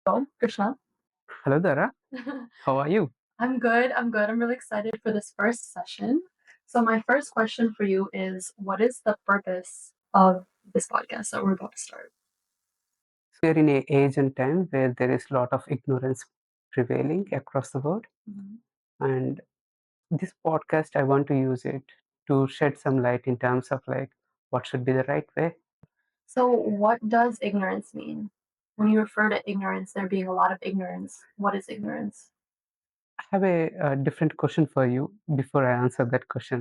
Hello, Krishna. Hello, Dara. How are you? I'm good. I'm good. I'm really excited for this first session. So, my first question for you is what is the purpose of this podcast that we're about to start? We are in a age and time where there is a lot of ignorance prevailing across the world. Mhm. And this podcast, I want to use it to shed some light in terms of like what should be the right way. So, what does ignorance mean? When you refer to ignorance, there being a lot of ignorance, what is ignorance? I have a different question for you before I answer that question.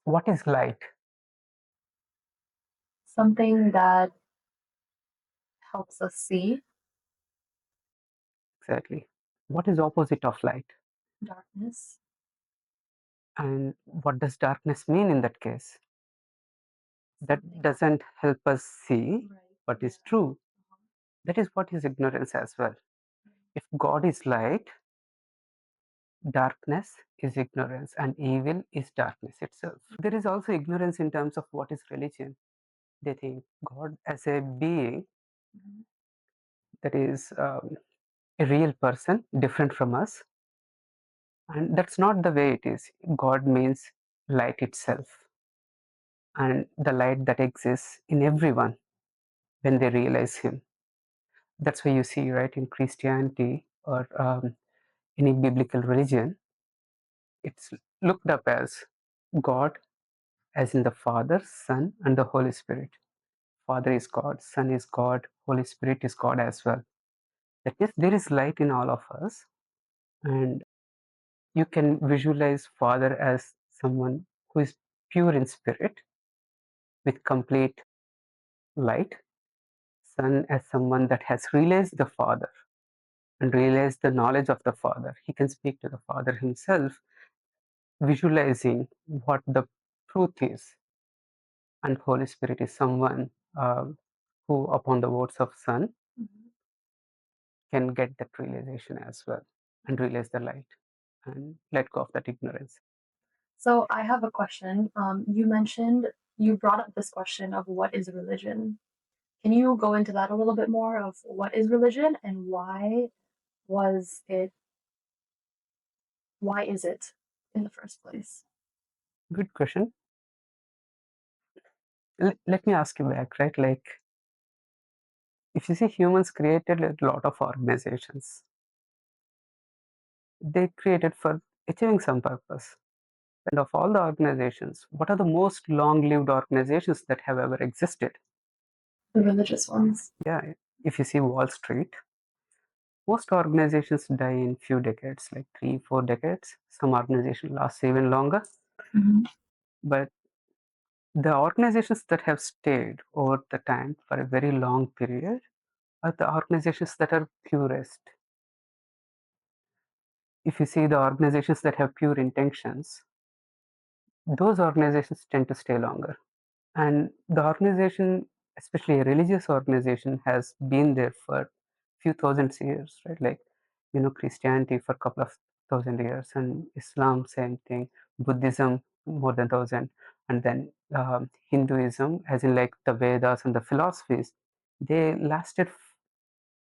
What is light Something that helps us see exactly? What is opposite of light? darkness. And what does darkness mean in that case? That Something doesn't help us see right. what is Yeah. true. That is what is ignorance as well. If God is light, darkness is ignorance and evil is darkness itself. There is also ignorance in terms of what is religion. They think God as a being Mhm. that is a real person different from us, and that's not the way it is. God means light itself, and the light that exists in everyone when they realize Him. That's why you see, right, in Christianity or any biblical religion, it's looked up as God as in the Father, Son, and the Holy Spirit. Father is God, Son is God, Holy Spirit is God as well. That means there is light in all of us, and you can visualize Father as someone who is pure in spirit with complete light, Son as someone that has realized the Father and realized the knowledge of the Father. He can speak to the Father himself, visualizing what the truth is. And Holy Spirit is someone who, upon the words of Son, Mhm. can get that realization as well and realize the light and let go of that ignorance. So, I have a question. You brought up this question of what is religion. Can you go into that a little bit more of what is religion and was it why is it in the first place? Good question. Let me ask you back, right? Like, if you see humans created a lot of organizations, they created for achieving some purpose. And of all the organizations, what are the most long lived organizations that have ever existed? The religious ones. Yeah, if you see Wall Street, most organizations die in few decades, like 3, 4 decades. Some organization lasts even longer. Mhm. But the organizations that have stayed over the time for a very long period are the organizations that are purest. If you see the organizations that have pure intentions, those organizations tend to stay longer. And the organization, especially a religious organization, has been there for few thousand years, right? Like, Christianity for a couple of thousand years, and Islam, same thing, Buddhism, more than thousand, and then Hinduism, as in like the Vedas and the philosophies, they lasted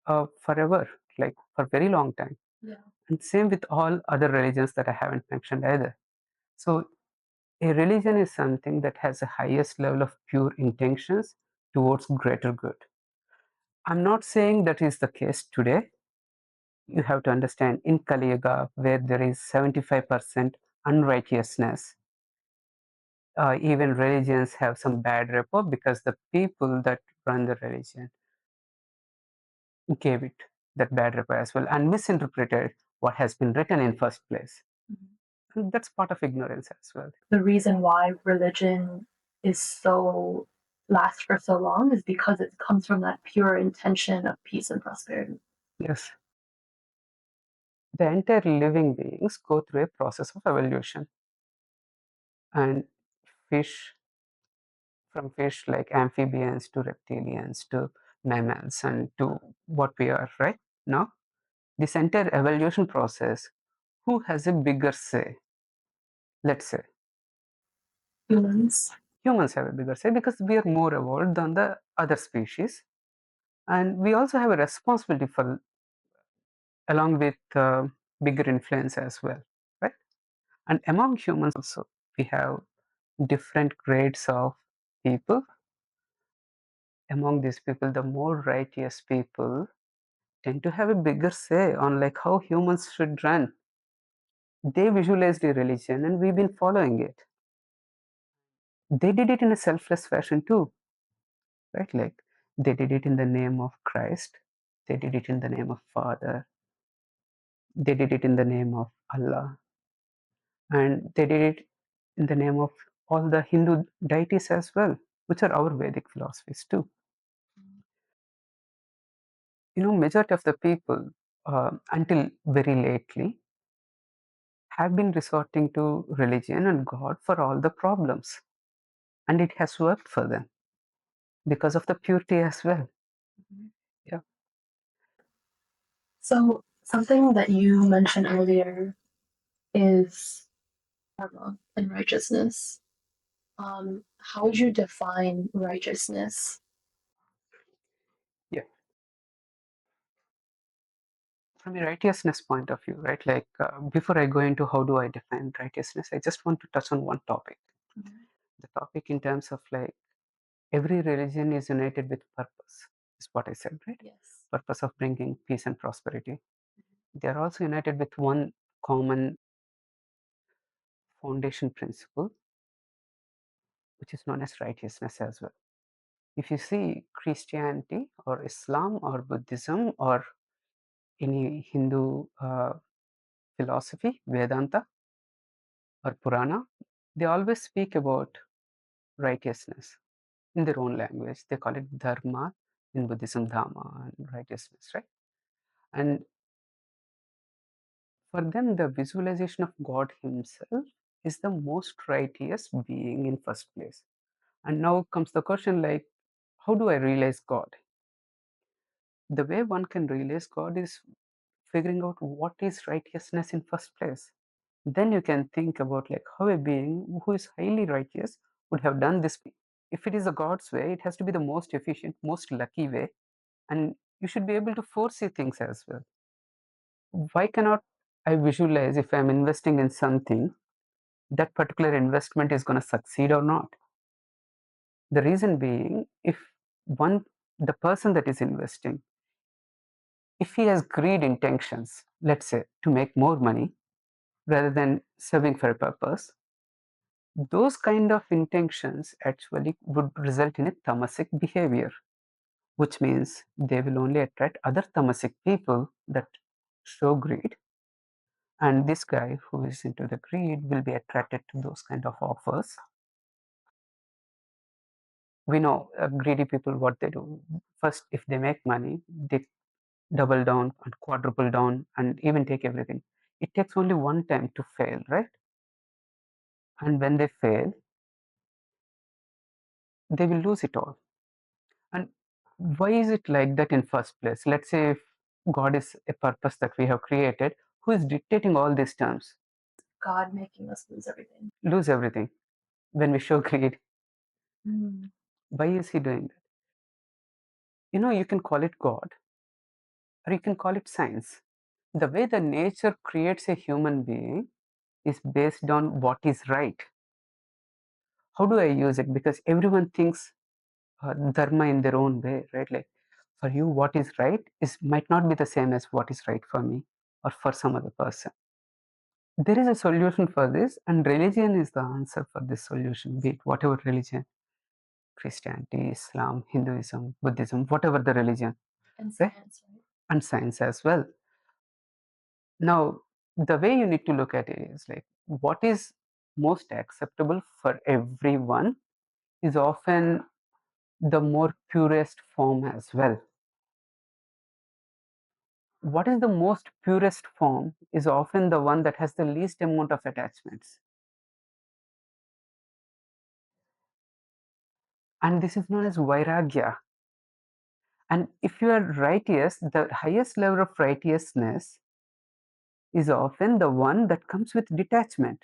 forever, like for very long time. Yeah. And same with all other religions that I haven't mentioned either. So a religion is something that has the highest level of pure intentions towards greater good. I'm not saying that is the case today. You have to understand in Kali Yuga, where there is 75% unrighteousness, even religions have some bad rapport because the people that run the religion gave it that bad rapport as well and misinterpreted what has been written in first place. Mhm. And that's part of ignorance as well. The reason why religion is so lasts for so long is because it comes from that pure intention of peace and prosperity. Yes. The entire living beings go through a process of evolution, and fish from fish like amphibians to reptilians to mammals and to what we are right now, this entire evolution process, who has a bigger say? Let's say Humans. humans have a bigger say because we are more evolved than the other species, And we also have a responsibility for, along with bigger influence as well, right? And among humans also, we have different grades of people. Among these people, the more righteous people tend to have a bigger say on like how humans should run. They visualized a religion and we've been following it. They did it in a selfless fashion too, right? Like they did it in the name of Christ, they did it in the name of Father, they did it in the name of Allah, and they did it in the name of all the Hindu deities as well, which are our Vedic philosophies too. You know, majority of the people, until very lately, have been resorting to religion and God for all the problems, and it has worked for them because of the purity as well. Mhm. Yeah. So something that you mentioned earlier is dharma and righteousness. How would you define righteousness? Yeah. From a righteousness point of view, right? Like before I go into how do I define righteousness, I just want to touch on one topic. Mhm. The topic in terms of like every religion is united with purpose, is what I said, right? Yes. Purpose of bringing peace and prosperity. They are also united with one common foundation principle, which is known as righteousness as well. If you see Christianity or Islam or Buddhism or any Hindu philosophy, Vedanta or Purana, they always speak about righteousness in their own language. They call it Dharma, in Buddhism, Dharma, and righteousness, right? And for them, the visualization of God Himself is the most righteous being in first place. And now comes the question like, how do I realize God? The way one can realize God is figuring out what is righteousness in first place. Then you can think about like how a being who is highly righteous would have done this. If it is a God's way, it has to be the most efficient, most lucky way, and you should be able to foresee things as well. Why cannot I visualize if I'm investing in something, that particular investment is going to succeed or not? The reason being, if one the person that is investing, if he has greed intentions, let's say to make more money rather than serving for a purpose, those kind of intentions actually would result in a tamasic behavior, which means they will only attract other tamasic people that show greed, and this guy who is into the greed will be attracted to those kind of offers. We know greedy people, what they do first, if they make money, they double down and quadruple down and even take everything. It takes only one time to fail, right? And when they fail, they will lose it all. And why is it like that in first place? Let's say if God is a purpose that we have created, who is dictating all these terms? God making us lose everything. Lose everything when we show greed. Mm. Why is he doing that? You know, you can call it God or you can call it science. The way the nature creates a human being is based on what is right. How do I use it? Because everyone thinks dharma in their own way, right? Like for you, what is right is might not be the same as what is right for me or for some other person. There is a solution for this, and religion is the answer for this solution, be it whatever religion, Christianity, Islam, Hinduism, Buddhism, whatever the religion, And right? science, right? And science as well. Now, the way you need to look at it is like what is most acceptable for everyone is often the more purest form as well. What is the most purest form is often the one that has the least amount of attachments. And this is known as vairagya. And if you are righteous, the highest level of righteousness is often the one that comes with detachment.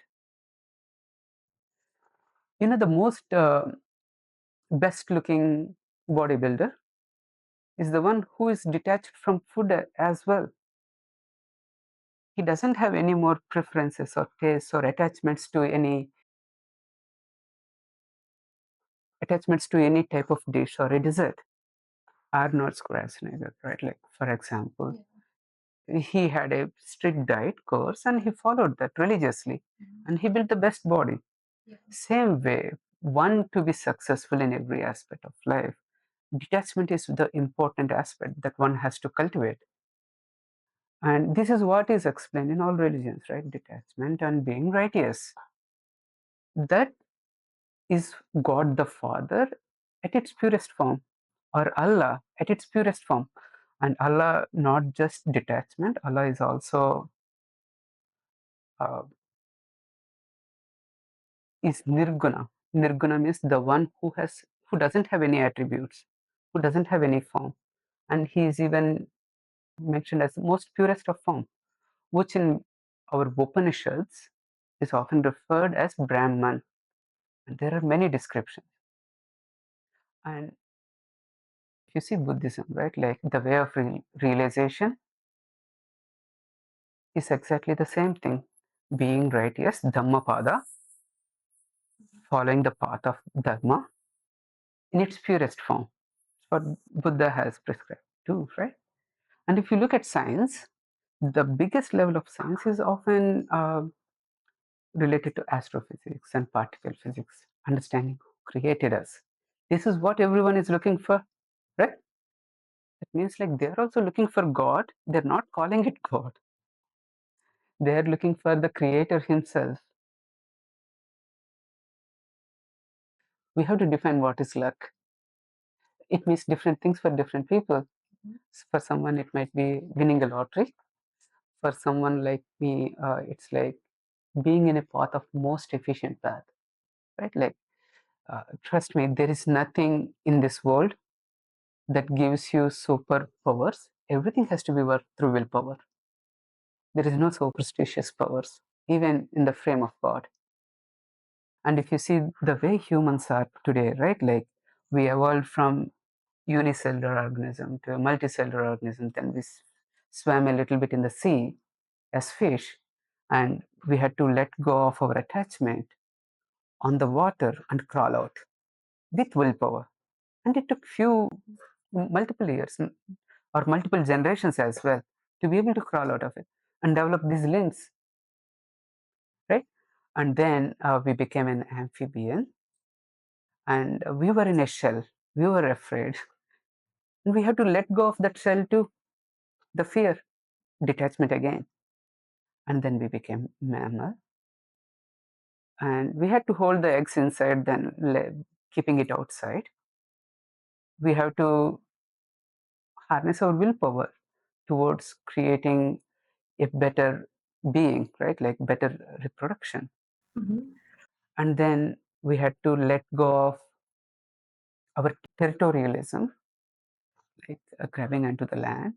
You know, the most best looking bodybuilder, is the one who is detached from food as well. He doesn't have any more preferences or tastes or attachments to any type of dish or a dessert. Arnold Schwarzenegger, right? Like, for example, he had a strict diet course and he followed that religiously, and he built the best body. Same way, one to be successful in every aspect of life, detachment is the important aspect that one has to cultivate. And this is what is explained in all religions, right? Detachment and being righteous. That is God the Father at its purest form, or Allah at its purest form. And Allah, not just detachment, Allah is also uh, is nirguna. Nirguna means the one who doesn't have any attributes, who doesn't have any form, and he is even mentioned as the most purest of form, which in our Upanishads is often referred as Brahman. And there are many descriptions. And if you see Buddhism, right, like the way of realization is exactly the same thing. Being righteous, Dhammapada, following the path of Dharma in its purest form. What Buddha has prescribed too, right? And if you look at science, the biggest level of science is often related to astrophysics and particle physics, understanding who created us. This is what everyone is looking for, right? It means like they're also looking for God. They're not calling it God. They're looking for the creator himself. We have to define what is luck. It means different things for different people. For someone, it might be winning a lottery. For someone like me, it's like being in a path of most efficient path, right? Like, trust me, there is nothing in this world that gives you superpowers. Everything has to be worked through willpower. There is no superstitious powers, even in the frame of God. And if you see the way humans are today, right? Like, we evolved from unicellular organism to a multicellular organism, then we swam a little bit in the sea as fish, and we had to let go of our attachment on the water and crawl out with willpower. And it took multiple years or multiple generations as well to be able to crawl out of it and develop these limbs, right? And then we became an amphibian, and we were in a shell. We were afraid, and we had to let go of that shell too, the fear, detachment again. And then we became mammal, and we had to hold the eggs inside, then keeping it outside. We have to harness our willpower towards creating a better being, right? Like better reproduction. Mm-hmm. And then we had to let go of our territorialism, like grabbing onto the land.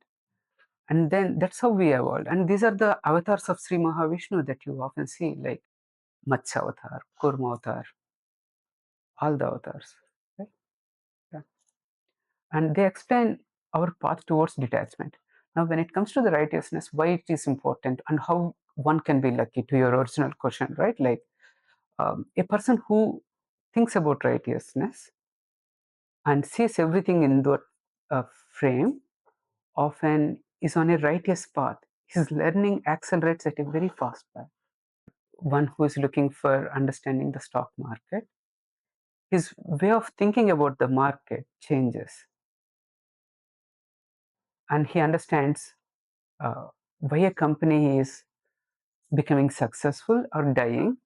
And then that's how we evolved. And these are the avatars of Sri Mahavishnu that you often see, like Matsya avatar, Kurma avatar, all the avatars, right? Yeah. And they explain our path towards detachment. Now, when it comes to the righteousness, why it is important and how one can be lucky, to your original question, right? Like, a person who thinks about righteousness and sees everything in that frame often is on a righteous path. His learning accelerates at a very fast path. One who is looking for understanding the stock market, his way of thinking about the market changes, and he understands uh, why a company is becoming successful or dying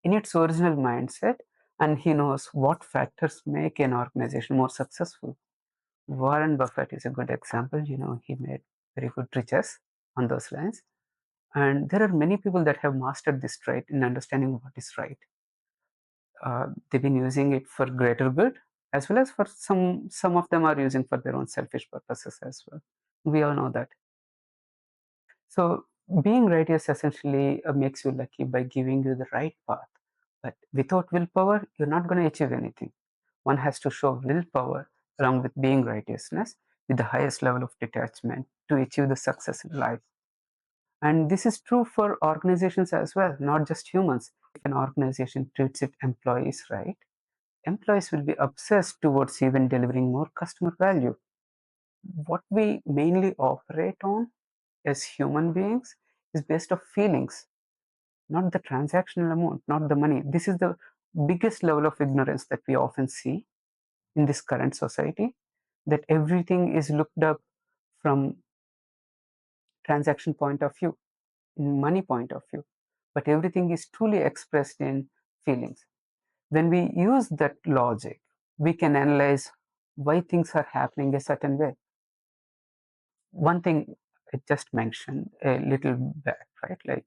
in its original mindset, and he knows what factors make an organization more successful. Warren Buffett is a good example. He made very good riches on those lines. And there are many people that have mastered this trait in understanding what is right. They've been using it for greater good, as well as for some of them are using for their own selfish purposes as well. We all know that. So being righteous essentially makes you lucky by giving you the right path. But without willpower, you're not going to achieve anything. One has to show willpower along with being righteousness with the highest level of detachment to achieve the success in life. And this is true for organizations as well, not just humans. If an organization treats its employees right, employees will be obsessed towards even delivering more customer value. What we mainly operate on as human beings is based off feelings, not the transactional amount, not the money. This is the biggest level of ignorance that we often see in this current society, that everything is looked up from transaction point of view, in money point of view, but everything is truly expressed in feelings. When we use that logic, we can analyze why things are happening a certain way. One thing I just mentioned a little back, right? Like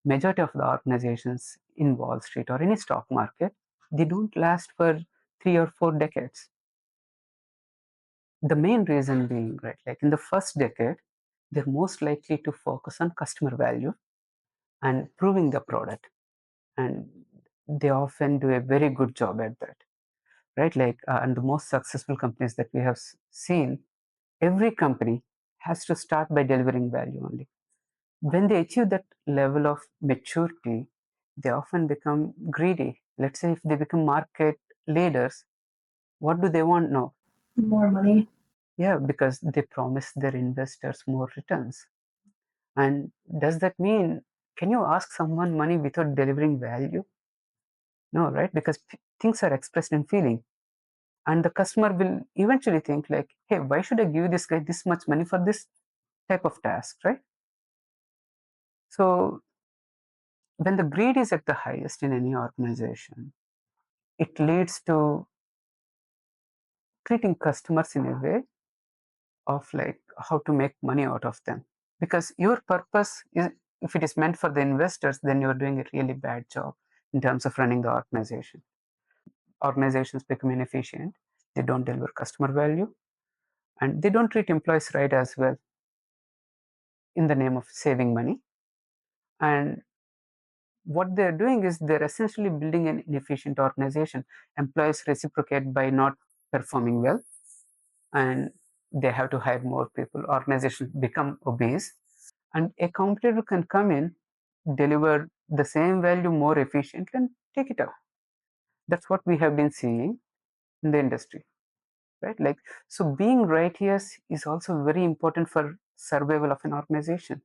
majority of the organizations in Wall Street or any stock market, they don't last for 3 or 4 decades. The main reason being, right, like in the first decade, they're most likely to focus on customer value and proving the product. And they often do a very good job at that, right? Like, and the most successful companies that we have seen, every company has to start by delivering value only. When they achieve that level of maturity, they often become greedy. Let's say if they become market leaders, what do they want now? More money. Yeah, because they promise their investors more returns. And does that mean, can you ask someone money without delivering value? No, right? Because things are expressed in feeling. And the customer will eventually think like, hey, why should I give this guy this much money for this type of task, right? So when the greed is at the highest in any organization, it leads to treating customers in a way of like how to make money out of them. Because your purpose is, if it is meant for the investors, then you're doing a really bad job in terms of running the organization. Organizations become inefficient, they don't deliver customer value, and they don't treat employees right as well in the name of saving money. And what they're doing is they're essentially building an inefficient organization. Employees reciprocate by not performing well, and they have to hire more people. Organizations become obese, and a competitor can come in, deliver the same value more efficiently, and take it out. That's what we have been seeing in the industry, right? Like, so being righteous is also very important for survival of an organization.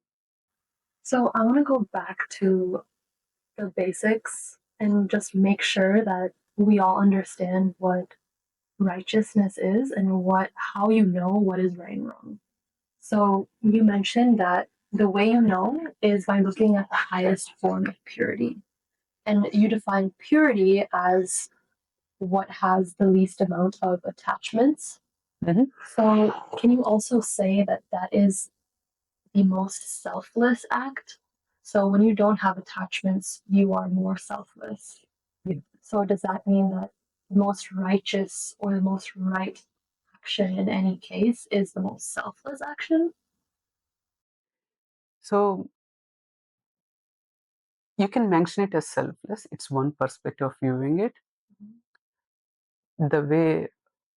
So I want to go back to the basics and just make sure that we all understand what righteousness is and what how you know what is right and wrong. So you mentioned that the way you know is by looking at the highest form of purity. And you define purity as what has the least amount of attachments. Mhm. So can you also say that that is the most selfless act? So when you don't have attachments, you are more selfless. Yeah. So does that mean that the most righteous or the most right action in any case is the most selfless action? So you can mention it as selfless. It's one perspective of viewing it. The way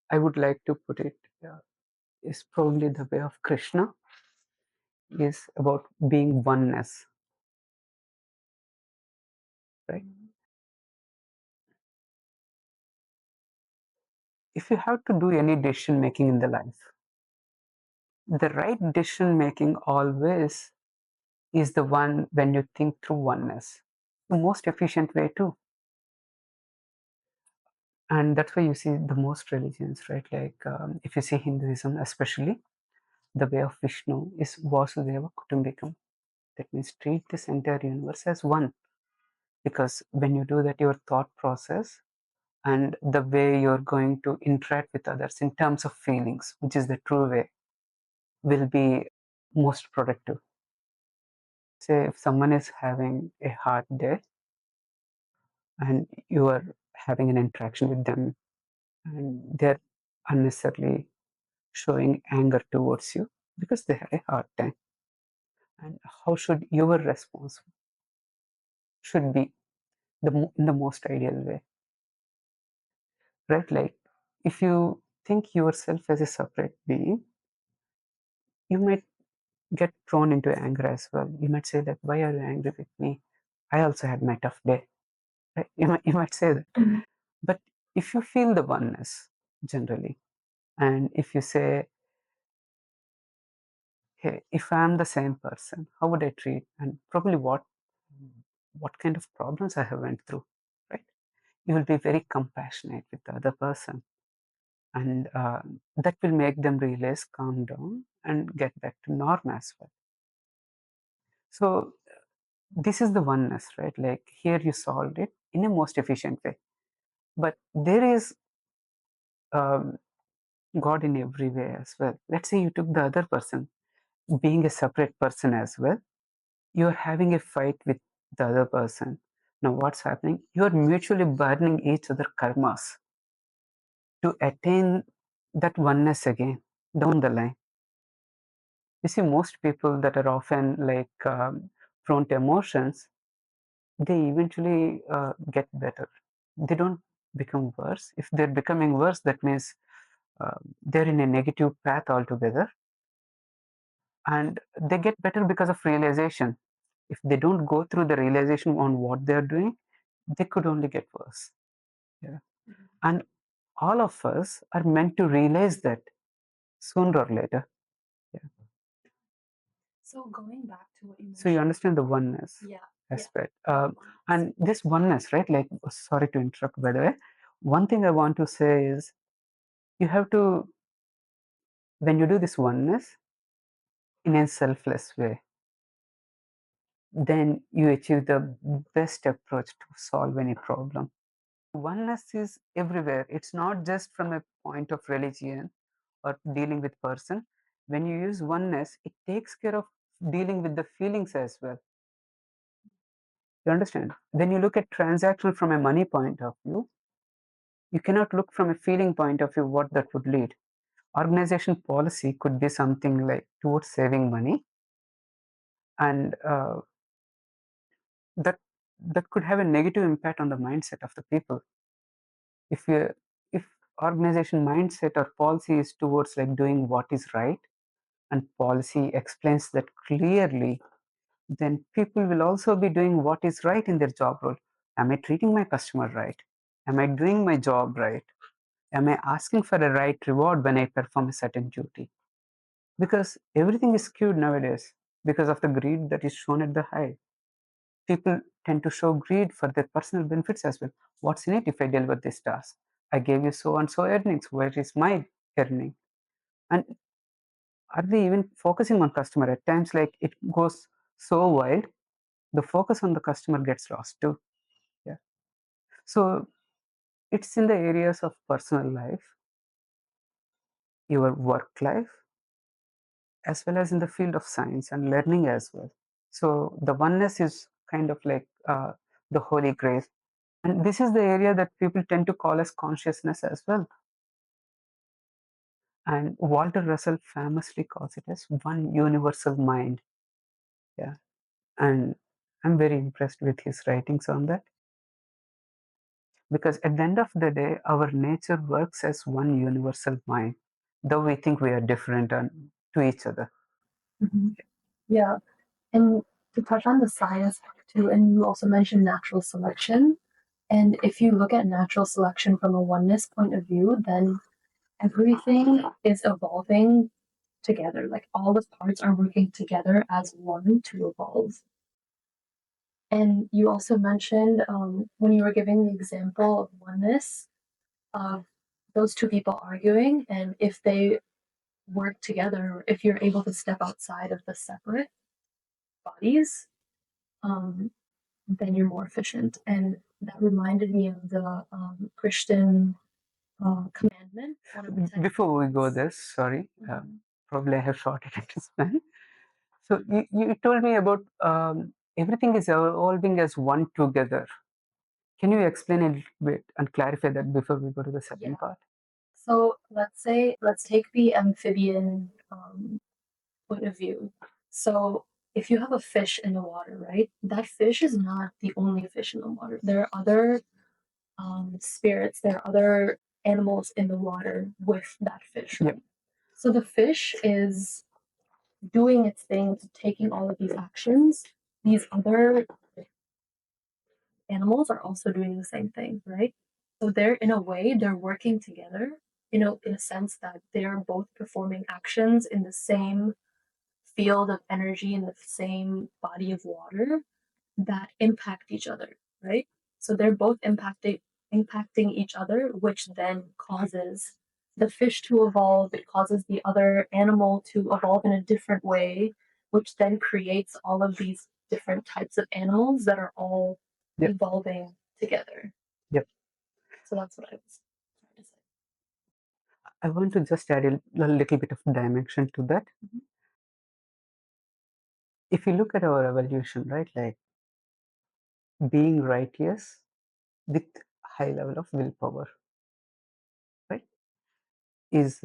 I would like to put it is probably the way of Krishna, is about being oneness, right? If you have to do any decision making in the life, the right decision making always is the one when you think through oneness, the most efficient way too. And that's why you see the most religions, right? Like if you see Hinduism, especially, the way of Vishnu is Vasudeva Kutumbikam. That means treat this entire universe as one. Because when you do that, your thought process and the way you're going to interact with others in terms of feelings, which is the true way, will be most productive. Say if someone is having a hard day and you are having an interaction with them and they're unnecessarily showing anger towards you because they had a hard time. And how should your response should be in the most ideal way, right? Like if you think yourself as a separate being, you might get thrown into anger as well. You might say that, why are you angry with me? I also had my tough day. Right? You might say that. Mhm. But if you feel the oneness generally, and if you say, hey, if I'm the same person, how would I treat, and probably what kind of problems I have went through, right? You will be very compassionate with the other person, and that will make them realize, calm down, and get back to norm as well. So this is the oneness, right? Like here you solved it in a most efficient way, but there is um, God in every way as well. Let's say you took the other person, being a separate person as well. You're having a fight with the other person. Now, what's happening? You're mutually burning each other karmas to attain that oneness again down the line. You see, most people that are often like prone to emotions, they eventually get better. They don't become worse. If they're becoming worse, that means they're in a negative path altogether, and they get better because of realization. If they don't go through the realization on what they're doing, they could only get worse. Yeah. And all of us are meant to realize that sooner or later. Yeah. So going back to what you So you mentioned. understand the oneness Yeah, yeah. aspect. So, And this oneness, right? Like, sorry to interrupt, by the way. One thing I want to say is you have to, when you do this oneness in a selfless way, then you achieve the best approach to solve any problem. Oneness is everywhere. It's not just from a point of religion or dealing with person. When you use oneness, it takes care of dealing with the feelings as well. You understand? When you look at transaction from a money point of view, you cannot look from a feeling point of view what that would lead. Organization policy could be something like towards saving money, and that that could have a negative impact on the mindset of the people. If you if organization mindset or policy is towards like doing what is right, and policy explains that clearly, then people will also be doing what is right in their job role. Am I treating my customer right? Am I doing my job right? Am I asking for a right reward when I perform a certain duty? Because everything is skewed nowadays because of the greed that is shown at the high. People tend to show greed for their personal benefits as well. What's in it if I deliver this task? I gave you so and so earnings. Where is my earning? And are they even focusing on customer? At times, like it goes so wild, the focus on the customer gets lost too. Yeah. So it's in the areas of personal life, your work life, as well as in the field of science and learning as well. So the oneness is kind of like the holy grail. And this is the area that people tend to call as consciousness as well. And Walter Russell famously calls it as one universal mind. Yeah. And I'm very impressed with his writings on that. Because at the end of the day, our nature works as one universal mind, though we think we are different to each other. mhm. Yeah, and to touch on the science too, and you also mentioned natural selection. And if you look at natural selection from a oneness point of view, then everything is evolving together. Like all the parts are working together as one to evolve. And you also mentioned when you were giving the example of oneness of those two people arguing, and if they work together, if you're able to step outside of the separate bodies, um, then you're more efficient. And that reminded me of the Christian commandment. One of the 10 Before we go commandments. there, sorry, Mhm. probably I have shorted it this time. So you told me about everything is evolving as one together. Can you explain a little bit and clarify that before we go to the second Yeah. part? So let's take the amphibian point of view. So if you have a fish in the water, right? That fish is not the only fish in the water. There are other spirits. There are other animals in the water with that fish, Yep. right? So the fish is doing its thing, taking all of these actions, these other animals are also doing the same thing, right? So they're in a way they're working together, in a sense that they're both performing actions in the same field of energy in the same body of water that impact each other, right? So they're both impacting each other, which then causes the fish to evolve. It causes the other animal to evolve in a different way, which then creates all of these different types of animals that are all Yep. evolving together. Yep. So that's what I was trying to say. I want to just add a little bit of dimension to that. Mhm. If you look at our evolution, right, like being righteous with high level of willpower, right, is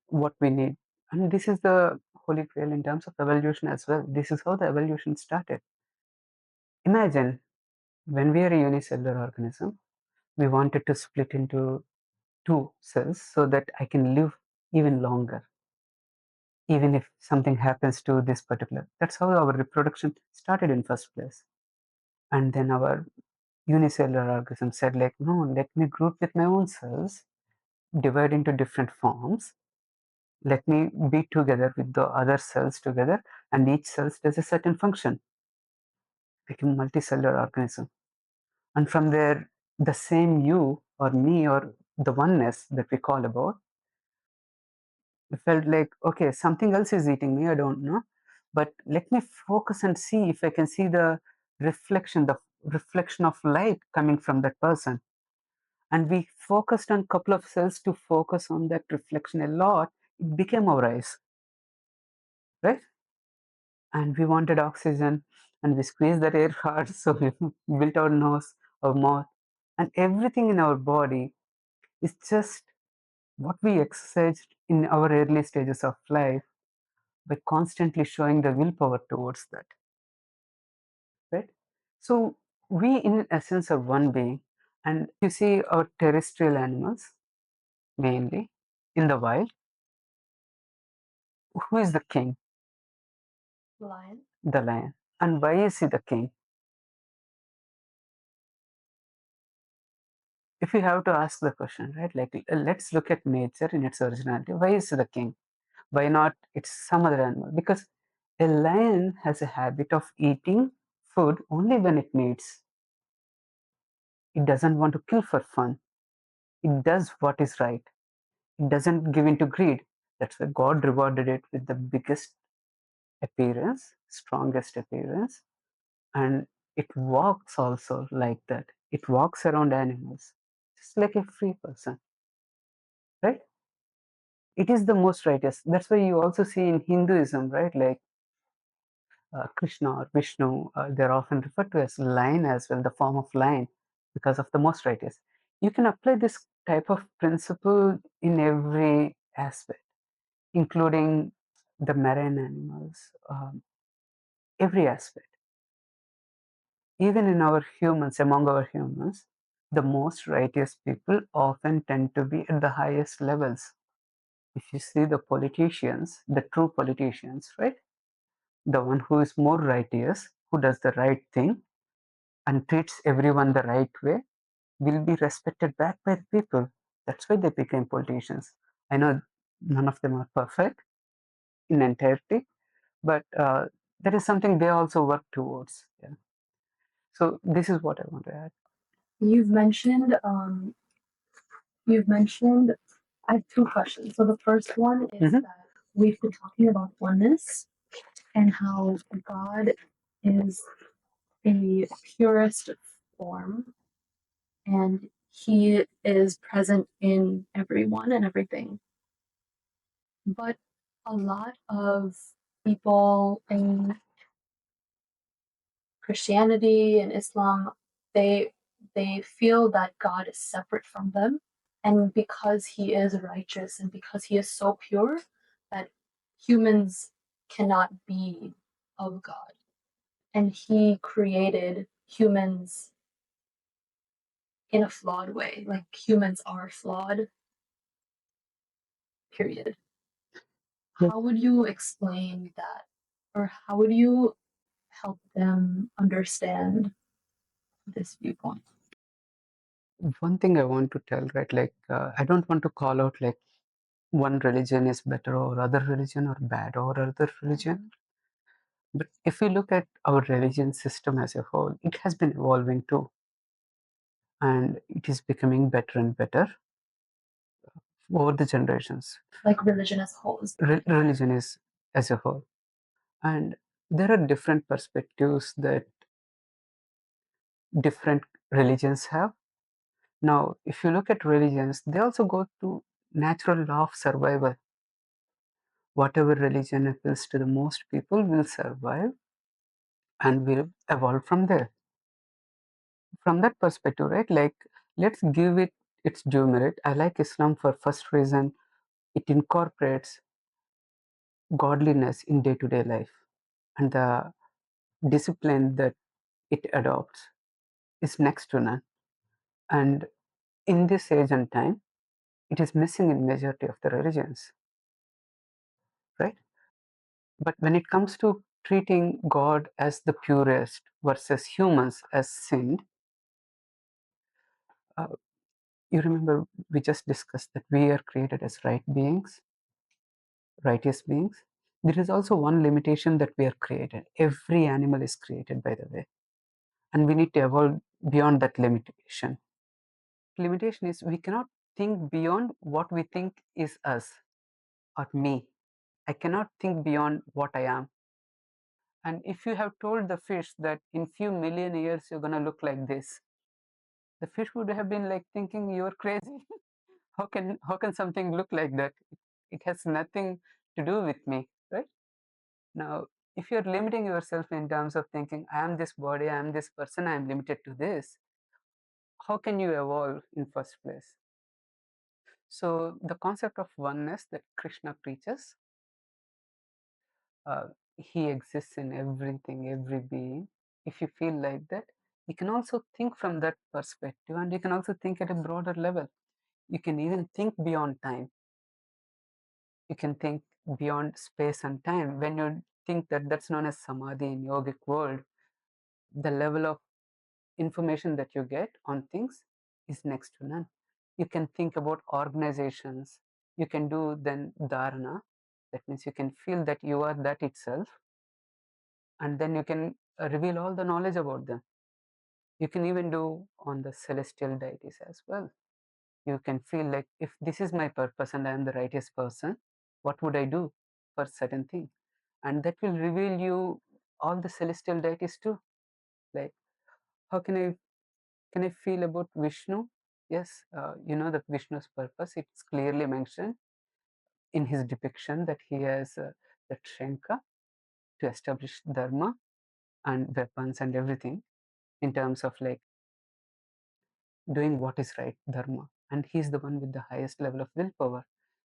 what we need. And this is the holy grail in terms of evolution as well. This is how the evolution started. Imagine when we are a unicellular organism, we wanted to split into two cells so that I can live even longer, even if something happens to this particular. That's how our reproduction started in first place. And then our unicellular organism said, like, no, let me group with my own cells, divide into different forms. Let me be together with the other cells together, and each cell does a certain function, become multicellular organism. And from there, the same you or me or the oneness that we call about, it felt like, okay, something else is eating me, I don't know. But let me focus and see if I can see the reflection of light coming from that person. And we focused on a couple of cells to focus on that reflection a lot. It became our eyes, right? And we wanted oxygen, and we squeezed that air hard, so we built our nose, our mouth, and everything in our body is just what we exercised in our early stages of life by constantly showing the willpower towards that, right? So we, in essence, are one being. And you see our terrestrial animals, mainly in the wild, who is the king? Lion. The lion. And why is he the king? If you have to ask the question, right, like let's look at nature in its originality. Why is he the king? Why not it's some other animal? Because a lion has a habit of eating food only when it needs. It doesn't want to kill for fun. It does what is right. It doesn't give in to greed. That's why God rewarded it with the biggest appearance, strongest appearance, and it walks also like that. It walks around animals, just like a free person, right? It is the most righteous. That's why you also see in Hinduism, right? Like Krishna or Vishnu, they're often referred to as lion as well, the form of lion, because of the most righteous. You can apply this type of principle in every aspect, including the marine animals, every aspect. Even in our humans, among our humans, the most righteous people often tend to be at the highest levels. If you see the politicians, the true politicians, right? The one who is more righteous, who does the right thing and treats everyone the right way, will be respected back by the people. That's why they became politicians. I know none of them are perfect in entirety, but that is something they also work towards. Yeah. So this is what I want to add. You've mentioned you've mentioned I have two questions. So the first one is Mhm. that we've been talking about oneness and how God is the purest form and he is present in everyone and everything. But a lot of people in Christianity and Islam, they they feel that God is separate from them, and because He is righteous and because He is so pure, that humans cannot be of God, and He created humans in a flawed way. Like humans are flawed. Period. Yeah. How would you explain that? Or how would you help them understand this viewpoint? One thing I want to tell, right? Like, I don't want to call out like one religion is better or other religion or bad or other religion. But if we look at our religion system as a whole, it has been evolving too, and it is becoming better and better over the generations. Like religion as a whole is Religion is as a whole, and there are different perspectives that different religions have. Now, if you look at religions, they also go to natural law of survival. Whatever religion appeals to the most people will survive and will evolve from there. From that perspective, right? Like, let's give it its due merit. I like Islam for first reason. It incorporates godliness in day-to-day life, and the discipline that it adopts is next to none. And in this age and time, it is missing in majority of the religions, right? But when it comes to treating God as the purest versus humans as sinned, uh, you remember we just discussed that we are created as right beings, righteous beings. There is also one limitation that we are created. Every animal is created, by the way, and we need to evolve beyond that limitation. Limitation is we cannot think beyond what we think is us or me. I cannot think beyond what I am. And if you have told the fish that in few million years you're going to look like this, the fish would have been like thinking you're crazy. How can something look like that? It has nothing to do with me, right? Now, if you're limiting yourself in terms of thinking, I am this body, I am this person, I am limited to this, how can you evolve in first place? So the concept of oneness that Krishna preaches, he exists in everything, every being. If you feel like that, you can also think from that perspective, and you can also think at a broader level. You can even think beyond time. You can think beyond space and time. When you think that, that's known as samadhi in yogic world, the level of information that you get on things is next to none. You can think about organizations. You can do then dharana. That means you can feel that you are that itself, and then you can reveal all the knowledge about them. You can even do on the celestial deities as well. You can feel like, if this is my purpose and I am the righteous person, what would I do for certain thing? And that will reveal you all the celestial deities too. Like, how can I feel about Vishnu? Yes, you know that Vishnu's purpose, it's clearly mentioned in his depiction that he has that Shanka to establish Dharma and weapons and everything in terms of like doing what is right, Dharma. And he's the one with the highest level of willpower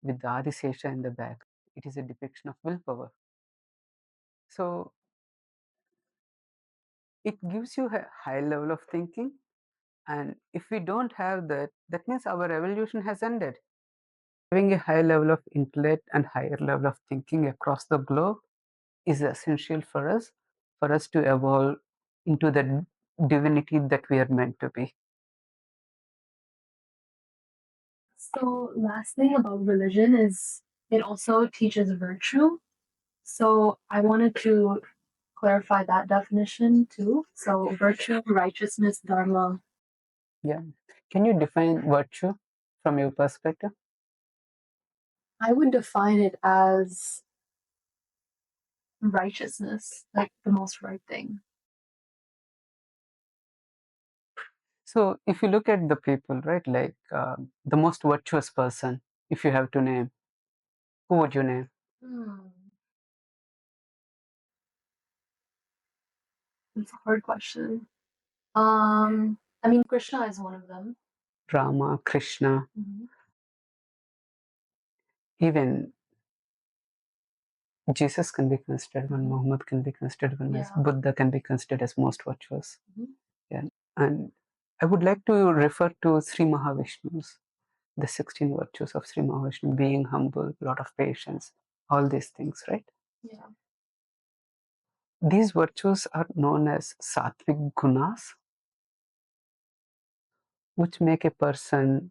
with the Adisesha in the back. It is a depiction of willpower. So it gives you a high level of thinking. And if we don't have that, that means our evolution has ended. Having a high level of intellect and higher level of thinking across the globe is essential for us to evolve into the divinity that we are meant to be. So, last thing about religion is it also teaches virtue. So, I wanted to clarify that definition too. So, virtue, righteousness, dharma. Yeah. Can you define virtue from your perspective? I would define it as righteousness, like the most right thing. So if you look at the people, right, like the most virtuous person, if you have to name, who would you name? Hmm. It's a hard question. I mean, Krishna is one of them. Rama, Krishna, Mhm. even Jesus can be considered one, Mhm. Muhammad can be considered one, as Yeah. Buddha can be considered as most virtuous. Mhm. Yeah. And I would like to refer to Sri Mahavishnu's, the 16 virtues of Sri Mahavishnu: being humble, lot of patience, all these things, right? Yeah. These virtues are known as sattvic gunas, which make a person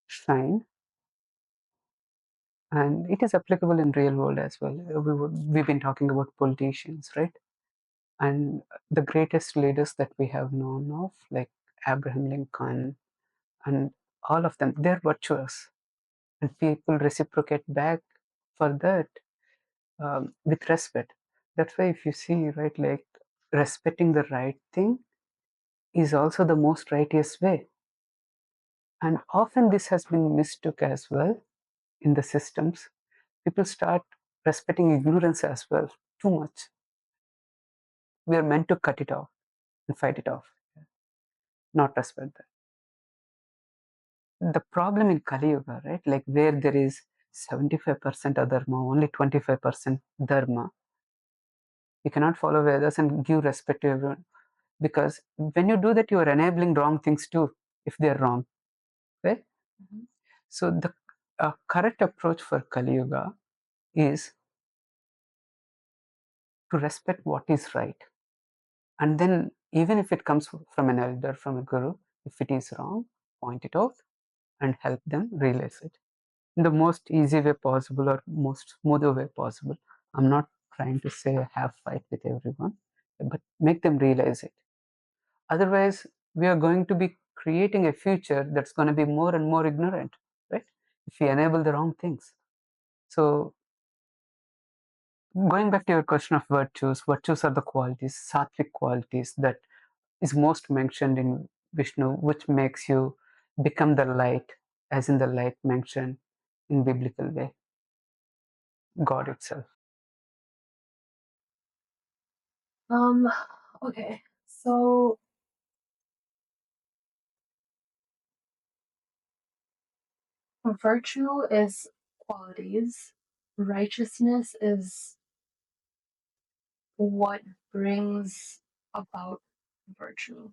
shine, and it is applicable in real world as well. We've been talking about politicians, right? And the greatest leaders that we have known of, like Abraham Lincoln and all of them, they're virtuous, and people reciprocate back for that with respect. That's why if you see, right, like respecting the right thing is also the most righteous way. And often this has been mistook as well in the systems. People start respecting ignorance as well too much. We are meant to cut it off and fight it off, not respect that. The problem in Kali Yuga, right, like where there is 75% adharma, only 25% dharma, you cannot follow Vedas and give respect to everyone, because when you do that, you are enabling wrong things too if they are wrong, right? Mhm. So the correct approach for Kali Yuga is to respect what is right, and then even if it comes from an elder, from a guru, if it is wrong, point it out and help them realize it in the most easy way possible or most smoother way possible. I'm not trying to say have fight with everyone, but make them realize it. Otherwise, we are going to be creating a future that's going to be more and more ignorant, right? If we enable the wrong things. So, going back to your question of virtues, virtues are the qualities, sattvic qualities that is most mentioned in Vishnu, which makes you become the light, as in the light mentioned in biblical way, God itself. Um, okay. So virtue is qualities. Righteousness is what brings about virtue.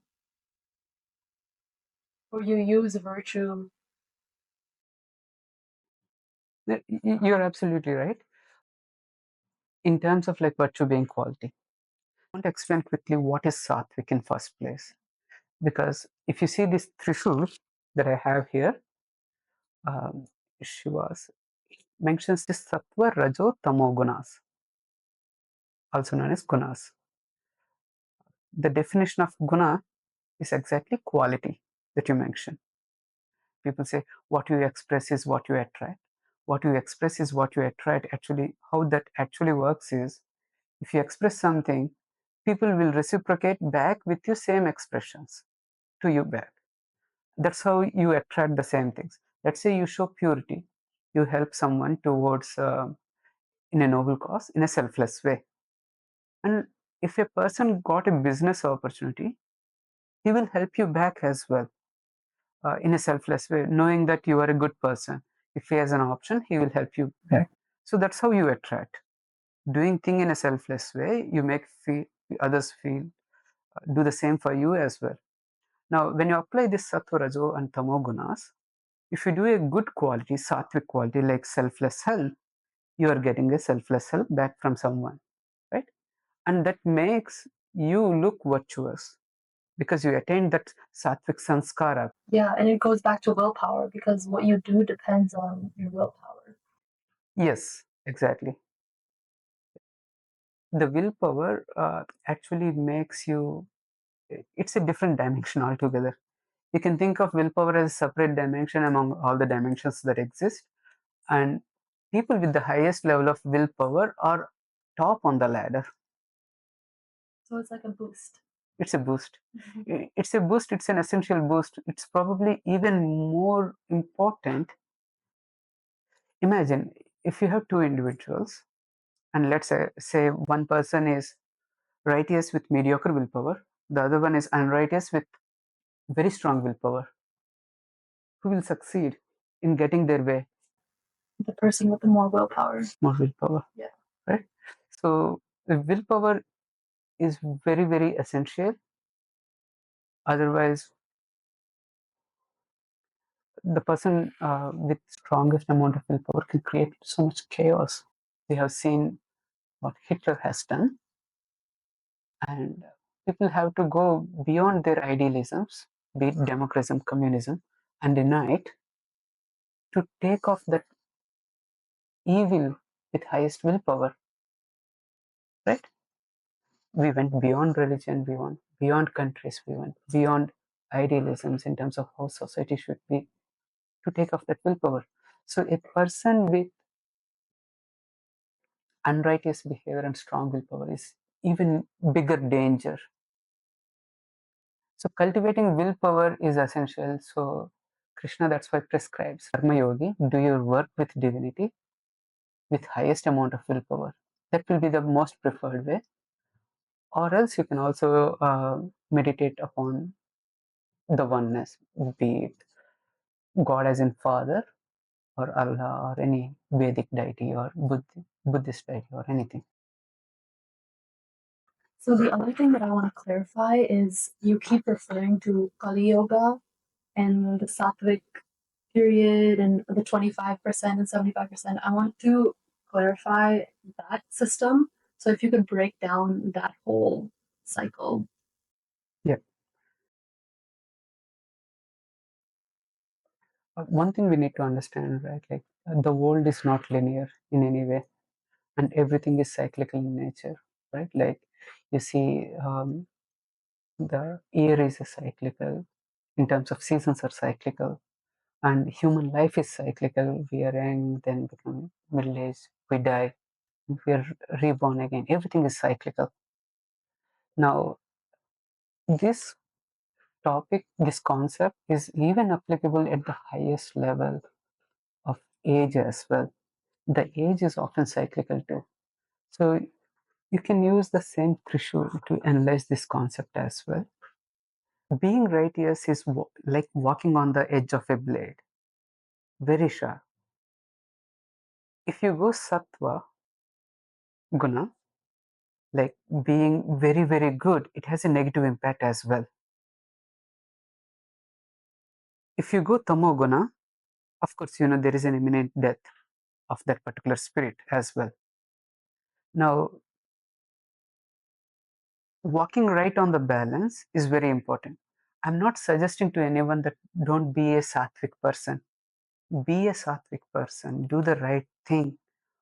Or you use virtue. You're absolutely right. In terms of like virtue being quality, I want to explain quickly what is sattvic in first place. Because if you see this Trishul that I have here, um, Shiva's mentions this sattva, rajo, tamo gunas, also known as gunas. The definition of guna is exactly quality that you mentioned. People say what you express is what you attract. What you express is what you attract. Actually, how that actually works is if you express something, people will reciprocate back with your same expressions to you back. That's how you attract the same things. Let's say you show purity, you help someone towards in a noble cause in a selfless way. And if a person got a business opportunity, he will help you back as well in a selfless way, knowing that you are a good person. If he has an option, he will help you back. So that's how you attract. Doing thing in a selfless way, you make others feel do the same for you as well. Now, when you apply this sattva, rajo, and tamo gunas, if you do a good quality, sattvic quality like selfless help, you are getting a selfless help back from someone, right? And that makes you look virtuous because you attain that sattvic sanskara. Yeah, and it goes back to willpower because what you do depends on your willpower. Yes, exactly. The willpower actually makes you, it's a different dimension altogether. You can think of willpower as a separate dimension among all the dimensions that exist. And people with the highest level of willpower are top on the ladder. So it's like a boost. It's a boost. It's a boost, it's an essential boost. It's probably even more important. Imagine if you have two individuals, and let's say one person is righteous with mediocre willpower, the other one is unrighteous with very strong willpower. Who will succeed in getting their way? The person with the more willpower. More willpower. Yeah. Right? So the willpower is very, very essential. Otherwise, the person with strongest amount of willpower can create so much chaos. We have seen what Hitler has done, and people have to go beyond their idealisms, be it democracy, communism, and unite to take off that evil with highest willpower, right? We went beyond religion, we went beyond countries, we went beyond idealisms in terms of how society should be to take off that willpower. So a person with unrighteous behavior and strong willpower is even bigger danger. So cultivating willpower is essential. So Krishna, that's why prescribes Karma Yogi, do your work with divinity with highest amount of willpower. That will be the most preferred way. Or else you can also meditate upon the oneness, be it God as in Father or Allah or any Vedic deity or Buddhist deity or anything. So the other thing that I want to clarify is you keep referring to Kali Yoga and the Sattvic period and the 25% and 75%. I want to clarify that system. So if you could break down that whole cycle. Yeah. One thing we need to understand, right? Like the world is not linear in any way, and everything is cyclical in nature, right? Like you see, the year is a cyclical in terms of seasons are cyclical, and human life is cyclical. We are young, then become middle aged, we die, we are reborn again. Everything is cyclical. Now, this topic, this concept is even applicable at the highest level of age as well. The age is often cyclical too. So you can use the same Trishul to analyze this concept as well. Being righteous is like walking on the edge of a blade, very sharp. If you go sattva, guna, like being very, very good, it has a negative impact as well. If you go tamo guna, of course, you know, there is an imminent death of that particular spirit as well. Now, walking right on the balance is very important. I'm not suggesting to anyone that don't be a sattvic person. Be a sattvic person, do the right thing,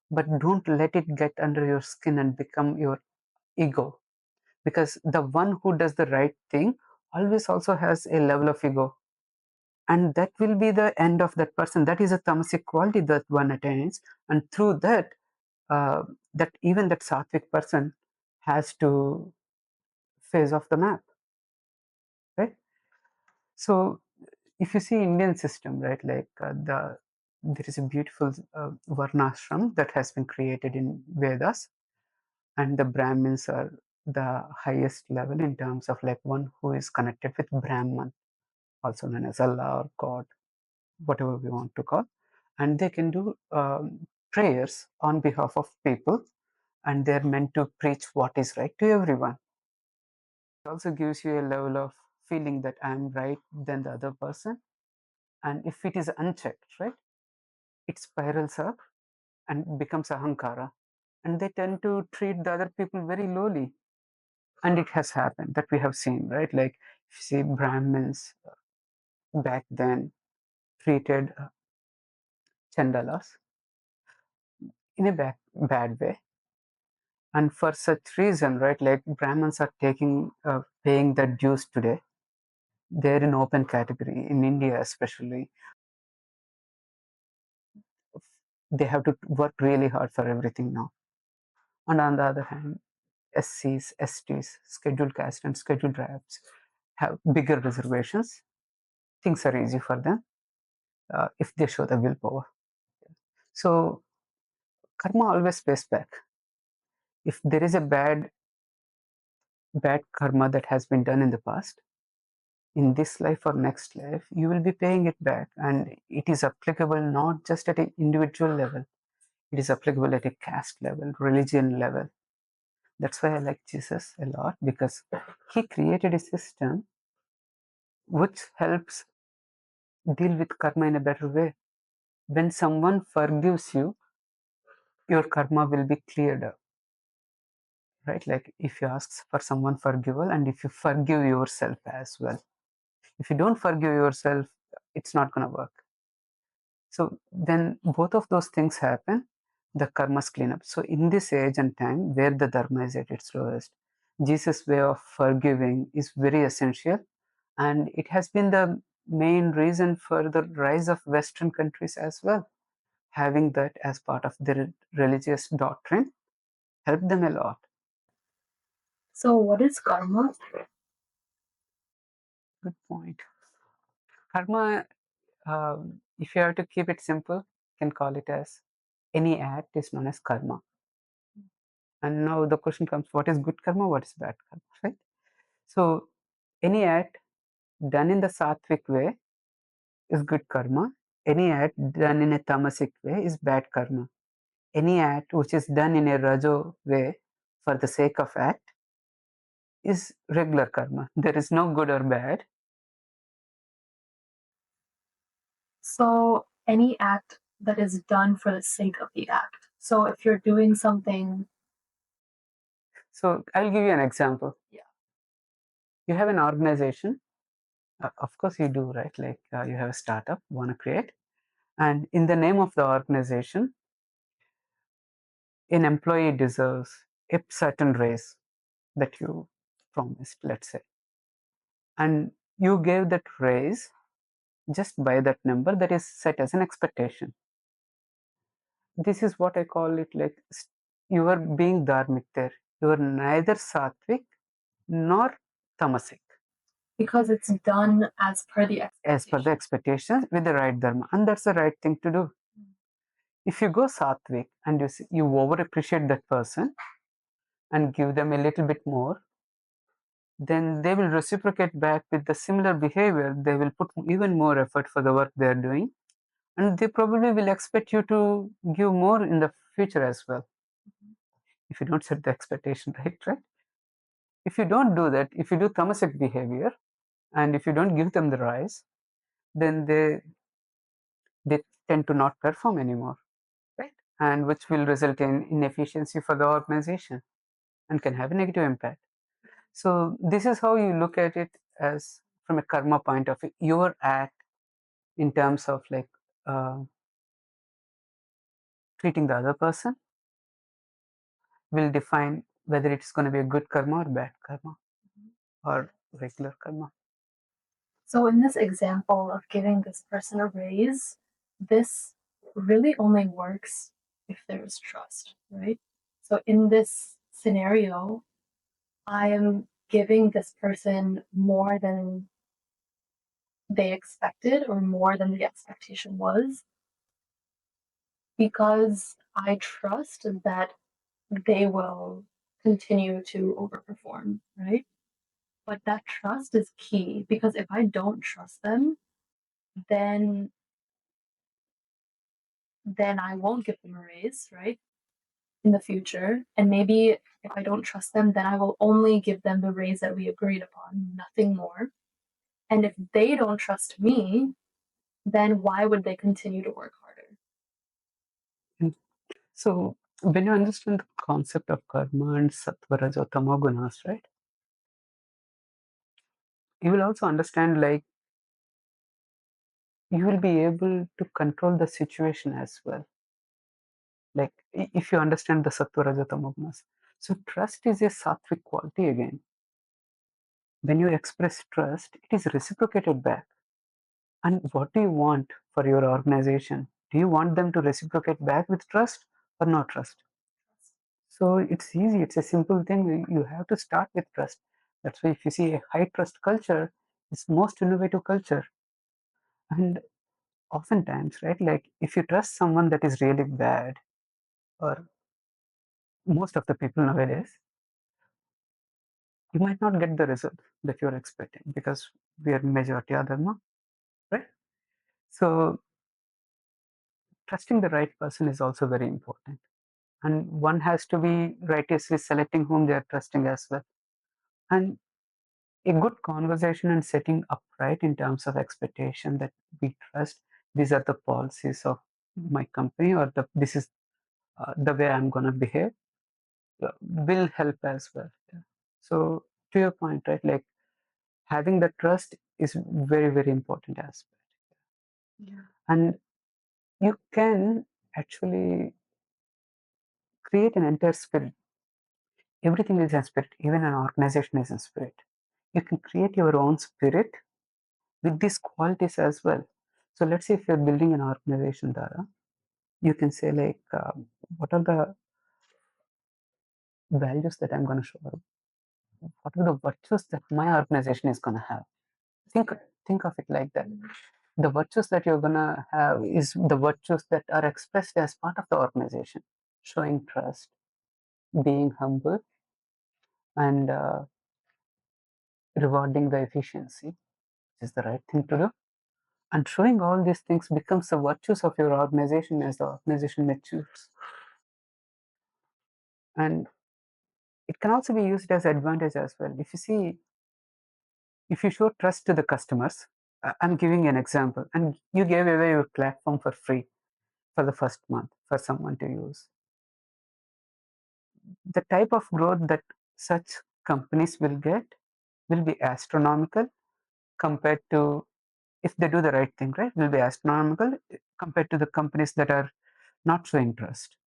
but don't let it get under your skin and become your ego. Because the one who does the right thing always also has a level of ego. And that will be the end of that person. That is a tamasic quality that one attains. And through that, that even that sattvic person has to phase off the map, right? So if you see Indian system, right, like there is a beautiful varnashram that has been created in Vedas, and the Brahmins are the highest level in terms of like one who is connected with Brahman, also known as Allah or God, whatever we want to call, and they can do prayers on behalf of people, and they're meant to preach what is right to everyone. It also gives you a level of feeling that I'm right than the other person. And if it is unchecked, right, it spirals up and becomes ahankara. And they tend to treat the other people very lowly. And it has happened that we have seen, right? Like, if you see Brahmins back then treated Chandalas in a bad way. And for such reason, right, like Brahmins are paying the dues today. They're in open category in India, especially. They have to work really hard for everything now. And on the other hand, SCs, STs, scheduled caste and scheduled tribes have bigger reservations. Things are easy for them if they show the willpower. So karma always pays back. If there is a bad karma that has been done in the past, in this life or next life, you will be paying it back. And it is applicable not just at an individual level, it is applicable at a caste level, religion level. That's why I like Jesus a lot, because he created a system which helps deal with karma in a better way. When someone forgives you, your karma will be cleared up, right? Like if you ask for someone forgival and if you forgive yourself as well. If you don't forgive yourself, it's not going to work. So when both of those things happen, the karmas clean up. So in this age and time where the dharma is at its lowest, Jesus' way of forgiving is very essential, and it has been the main reason for the rise of Western countries as well. Having that as part of their religious doctrine helped them a lot. So, what is karma? Good point. Karma, if you have to keep it simple, can call it as any act is known as karma. And now the question comes, what is good karma? What is bad karma? Right? So any act done in the sattvic way is good karma. Any act done in a tamasic way is bad karma. Any act which is done in a rajo way for the sake of act is regular karma. There is no good or bad. So, any act that is done for the sake of the act. So, if you're doing something, So I'll give you an example. yeah, You have an organization. Of course you do, right? Like you have a startup, want to create. And in the name of the organization, an employee deserves a certain raise that you promised, let's say. And you gave that raise just by that number that is set as an expectation. This is what I call it like you are being dharmic there. You are neither sattvic nor tamasic because it's done as per the as per the expectation. expectations with the right dharma. And that's the right thing to do. If you go sattvic and you over appreciate that person and give them a little bit more, then they will reciprocate back with the similar behavior. They will put even more effort for the work they are doing, and they probably will expect you to give more in the future as well. If you don't set the expectation right? If you don't do that, if you do tamasic behavior, and if you don't give them the rise, then they tend to not perform anymore, right? And which will result in inefficiency for the organization and can have a negative impact. So this is how you look at it as from a karma point of view. Your act in terms of like uh, treating the other person will define whether it's going to be a good karma or bad karma or regular karma. So, in this example of giving this person a raise, this really only works if there's trust, right? So, in this scenario, I am giving this person more than they expected or more than the expectation was because I trust that they will continue to overperform, right? But that trust is key because if I don't trust them, then then I won't give them a raise, right? In the future. And maybe if I don't trust them, then I will only give them the raise that we agreed upon, nothing more. And if they don't trust me, then why would they continue to work harder? Mm. So when you understand the concept of karma and sattva, raja, tamo gunas, right? You will also understand like you will be able to control the situation as well. Like if you understand the sattva, raja, tamo gunas. So trust is a sattvic quality again. When you express trust, it is reciprocated back. And what do you want for your organization? Do you want them to reciprocate back with trust or not trust? So it's easy, it's a simple thing. You have to start with trust. That's why if you see a high trust culture, it's most innovative culture. And oftentimes, right, like if you trust someone that is really bad, or most of the people nowadays, you might not get the result that you're expecting because we are majority adharma, right? So trusting the right person is also very important. And one has to be righteously selecting whom they are trusting as well. And a good conversation and setting up right in terms of expectation that we trust these are the policies of my company, or this is the way I'm going to behave, will help as well. Yeah. So to your point, right, like having the trust is very, very important aspect. Yeah. And you can actually create an entire spirit. Everything is a spirit, even an organization is a spirit. You can create your own spirit with these qualities as well. So let's say if you're building an organization, Dara, you can say like, what are the values that I'm going to show up? What are the virtues that my organization is going to have? Think think of it like that. The virtues that you're going to have is the virtues that are expressed as part of the organization, showing trust, being humble, and rewarding the efficiency, which is the right thing to do. And showing all these things becomes the virtues of your organization as the organization matures. And it can also be used as advantage as well. If you see, if you show trust to the customers, I'm giving an example, and you gave away your platform for free for the first month for someone to use. The type of growth that such companies will get will be astronomical compared to, if they do the right thing, right, will be astronomical compared to the companies that are not showing trust.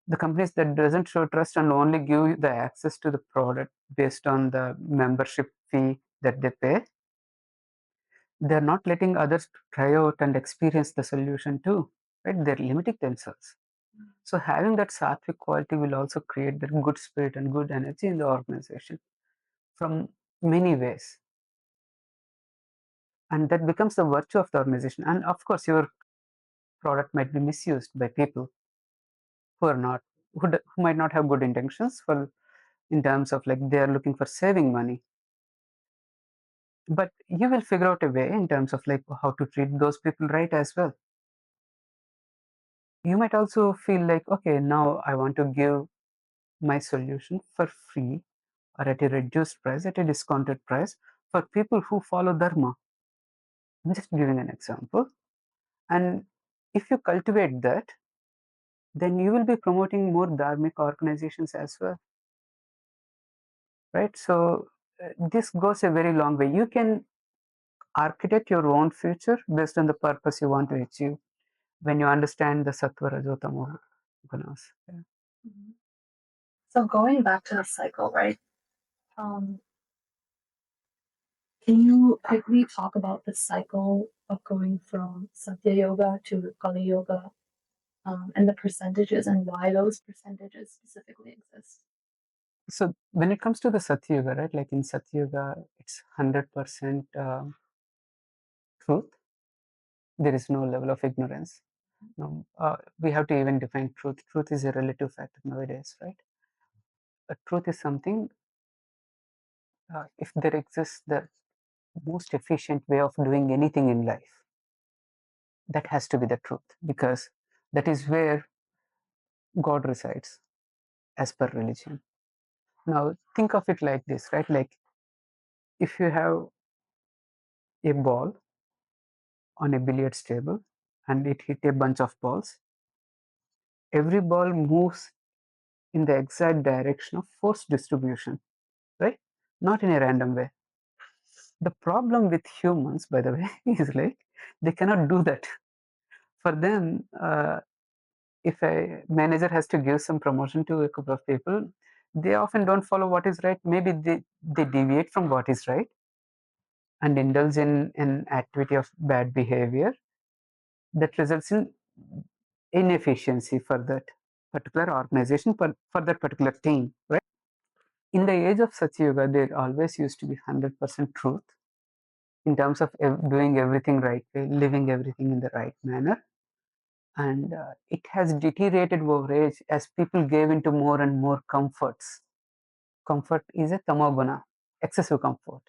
The companies that doesn't show trust and only give the access to the product based on the membership fee that they pay, they're not letting others try out and experience the solution too, right? They're limiting themselves. So having that sattvic quality will also create that good spirit and good energy in the organization from many ways. And that becomes the virtue of the organization. And of course, your product might be misused by people who are not, who might not have good intentions for, in terms of like they are looking for saving money. But you will figure out a way in terms of like how to treat those people right as well. You might also feel like, okay, now I want to give my solution for free or at a reduced price, at a discounted price for people who follow Dharma. I'm just giving an example. And if you cultivate that, then you will be promoting more dharmic organizations as well, right? So this goes a very long way. You can architect your own future based on the purpose you want to achieve when you understand the sattva, rajo, tamo gunas. Yeah. Mhm. So going back to the cycle, right? Um, can you quickly talk about the cycle of going from Satya Yoga to Kali Yoga, and the percentages and why those percentages specifically exist? So when it comes to the Satyuga, right, like in Satyuga, it's 100% truth. There is no level of ignorance. No, we have to even define truth. Truth is a relative factor nowadays, right? Truth is something, if there exists the most efficient way of doing anything in life, that has to be the truth, because that is where God resides as per religion. Now, think of it like this, right? Like if you have a ball on a billiards table and it hit a bunch of balls, every ball moves in the exact direction of force distribution, right? Not in a random way. The problem with humans, by the way, is like they cannot do that. For them, if a manager has to give some promotion to a couple of people, they often don't follow what is right. Maybe they deviate from what is right and indulge in an activity of bad behavior that results in inefficiency for that particular organization, for that particular team, right? In the age of Satyuga, there always used to be 100% truth in terms of doing everything right way, living everything in the right manner. And it has deteriorated over age as people gave into more and more comforts. Comfort is a tamoguna, excessive comfort,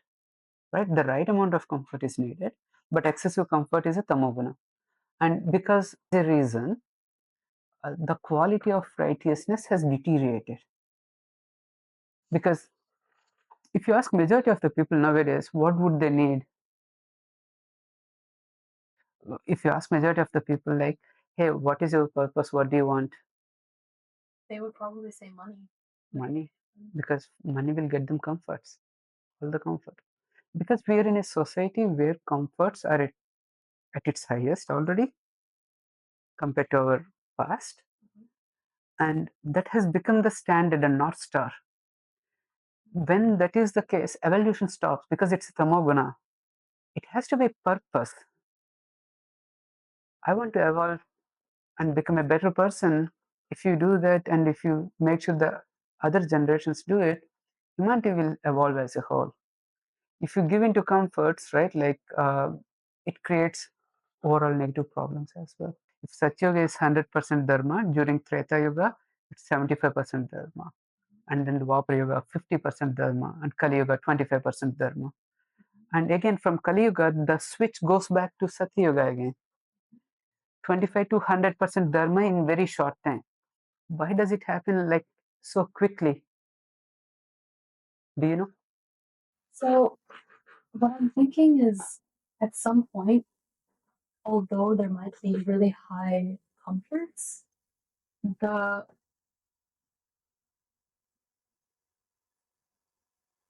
right? The right amount of comfort is needed, but excessive comfort is a tamoguna. And because the reason, the quality of righteousness has deteriorated, because If you ask majority of the people nowadays, what would they need? If you ask majority of the people, like, hey, what is your purpose? What do you want? They would probably say money. Money, because money will get them comforts, all the comfort. Because we are in a society where comforts are at its highest already compared to our past, and that has become the standard and north star. When that is the case, evolution stops because it's tamoguna. It has to be purpose. I want to evolve and become a better person. If you do that, and if you make sure the other generations do it, humanity will evolve as a whole. If you give into comforts, right, like it creates overall negative problems as well. If Satyuga is 100% Dharma, during Treta Yuga, it's 75% Dharma. And then the Dwapara Yuga, 50% Dharma, and Kali Yuga, 25% Dharma. And again, from Kali Yuga, the switch goes back to Satya Yuga again. 25 to 100% Dharma in very short time. Why does it happen like so quickly? Do you know? So, what I'm thinking is at some point, although there might be really high comforts, the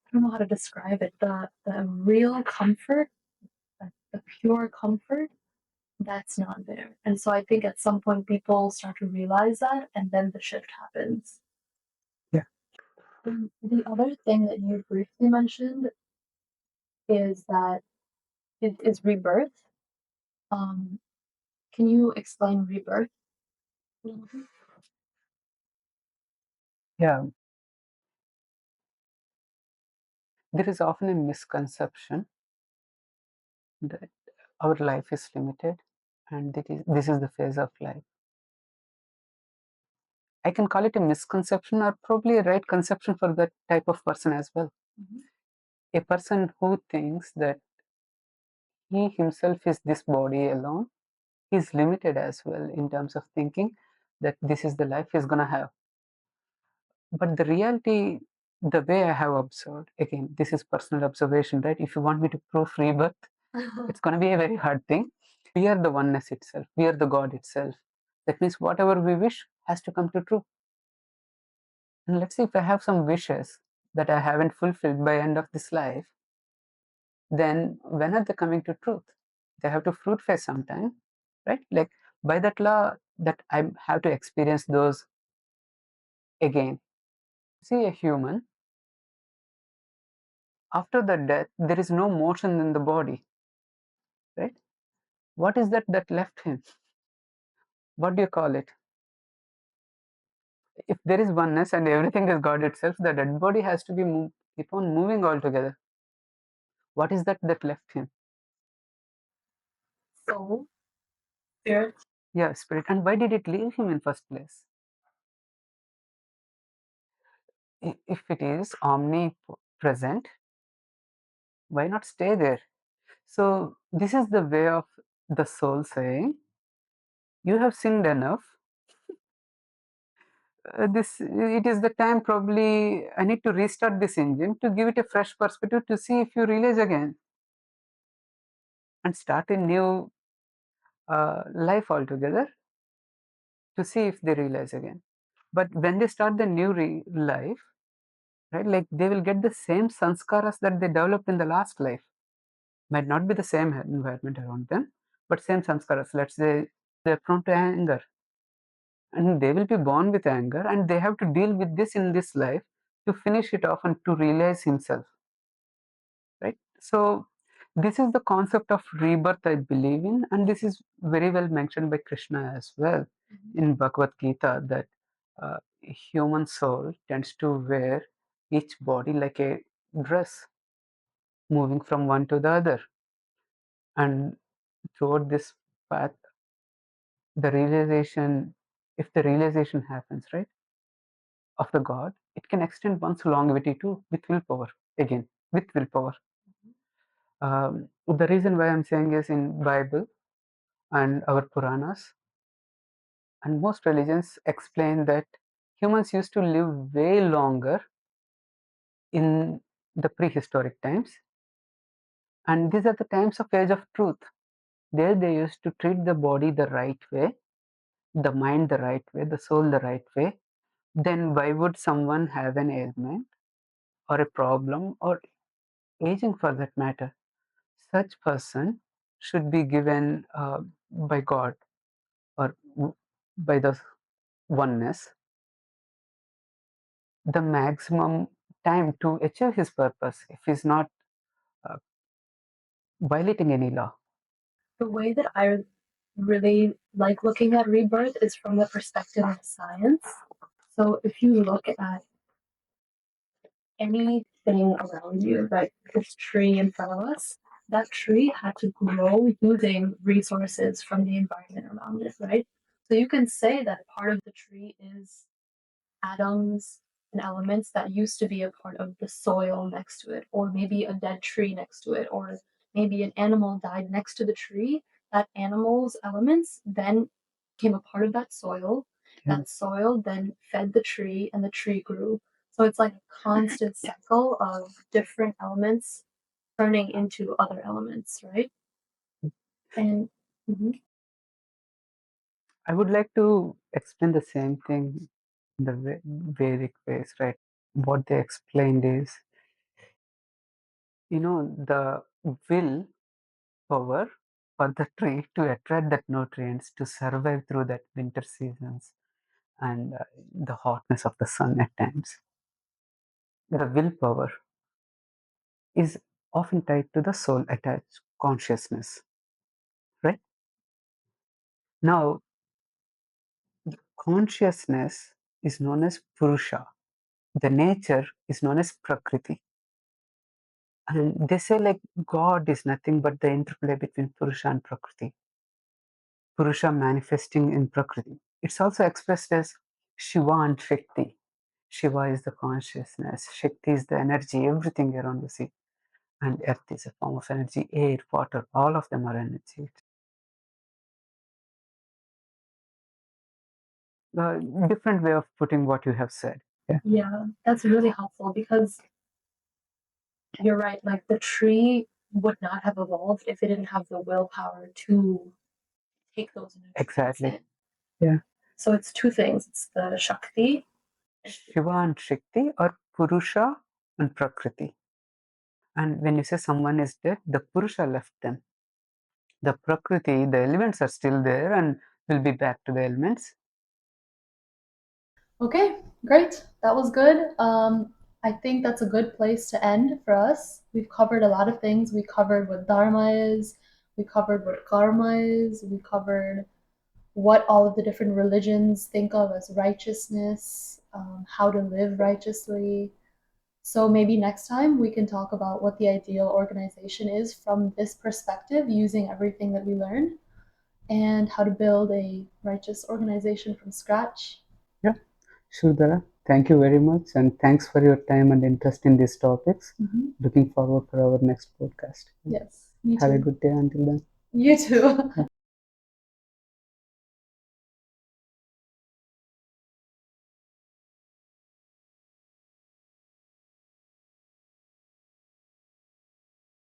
I don't know how to describe it. The real comfort, the pure comfort, that's not there. And so I think at some point people start to realize that, and then the shift happens. Yeah. The other thing that you briefly mentioned is that it is rebirth. Um, can you explain rebirth? Yeah. There is often a misconception that our life is limited and this is the phase of life. I can call it a misconception or probably a right conception for that type of person as well. Mhm. A person who thinks that he himself is this body alone is limited as well in terms of thinking that this is the life he's going to have. But the reality, the way I have observed, again, this is personal observation, right? If you want me to prove rebirth, it's going to be a very hard thing. We are the oneness itself, we are the God itself. That means whatever we wish has to come to true. And let's say if I have some wishes that I haven't fulfilled by end of this life, then when are they coming to truth? They have to fruitful sometime, right? Like by that law, that I have to experience those again. See, a human, after the death, there is no motion in the body, right? What is that left him? What do you call it? If there is oneness and everything is God itself, the dead body has to be keep on moving altogether. What is that left him? Soul, spirit. Yeah, spirit. And why did it leave him in first place? If it is omnipresent, why not stay there? So this is the way of the soul saying, you have sinned enough. This it is the time probably I need to restart this engine to give it a fresh perspective to see if you realize again and start a new life altogether to see if they realize again. But when they start the new life, right, like they will get the same sanskaras that they developed in the last life. Might not be the same environment around them, but same sanskaras. Let's say they're prone to anger, and they will be born with anger, and they have to deal with this in this life to finish it off and to realize himself, right? So this is the concept of rebirth I believe in, and this is very well mentioned by Krishna as well in Bhagavad Gita, that human soul tends to wear each body like a dress, moving from one to the other, and throughout this path, the realization, if the realization happens, right, of the God, it can extend one's longevity too with willpower. Again, with willpower. The reason why I'm saying is in Bible and our Puranas and most religions explain that humans used to live way longer in the prehistoric times, and these are the times of age of truth. There they used to treat the body the right way, the mind the right way, the soul the right way. Then why would someone have an ailment or a problem or aging for that matter? Such person should be given by God or by the oneness the maximum time to achieve his purpose if he's not uh, violating any law. The way that I really like looking at rebirth is from the perspective of science. So if you look at anything around you, like this tree in front of us, that tree had to grow using resources from the environment around it, right? So you can say that part of the tree is atoms and elements that used to be a part of the soil next to it, or maybe a dead tree next to it, or maybe an animal died next to the tree. That animal's elements then became a part of that soil. Yeah. That soil then fed the tree, and the tree grew. So it's like a constant cycle of different elements turning into other elements, right? And mhm. I would like to explain the same thing in the Vedic ways, right? What they explained is, the will power for the tree to attract that nutrients to survive through that winter seasons and the hotness of the sun at times. The willpower is often tied to the soul attached consciousness, right? Now, consciousness is known as Purusha. The nature is known as Prakriti. And they say like God is nothing but the interplay between Purusha and Prakriti. Purusha manifesting in Prakriti. It's also expressed as Shiva and Shakti. Shiva is the consciousness, Shakti is the energy, everything around the sea. And earth is a form of energy, air, water, all of them are energy. A different way of putting what you have said. Yeah, Yeah, that's really helpful because you're right. Like the tree would not have evolved if it didn't have the willpower to take those nutrients exactly. in. Yeah. So it's two things. It's the Shakti. Shiva and Shakti or Purusha and Prakriti. And when you say someone is dead, the Purusha left them. The Prakriti, the elements are still there and will be back to the elements. Okay, great. That was good. I think that's a good place to end for us. We've covered a lot of things. We covered what Dharma is, we covered what karma is, we covered what all of the different religions think of as righteousness, how to live righteously. So maybe next time we can talk about what the ideal organization is from this perspective, using everything that we learned, and how to build a righteous organization from scratch. Yeah, Shudhara, thank you very much. And thanks for your time and interest in these topics. Looking forward for our next podcast. Yes, me Have a too. good day until then. You too.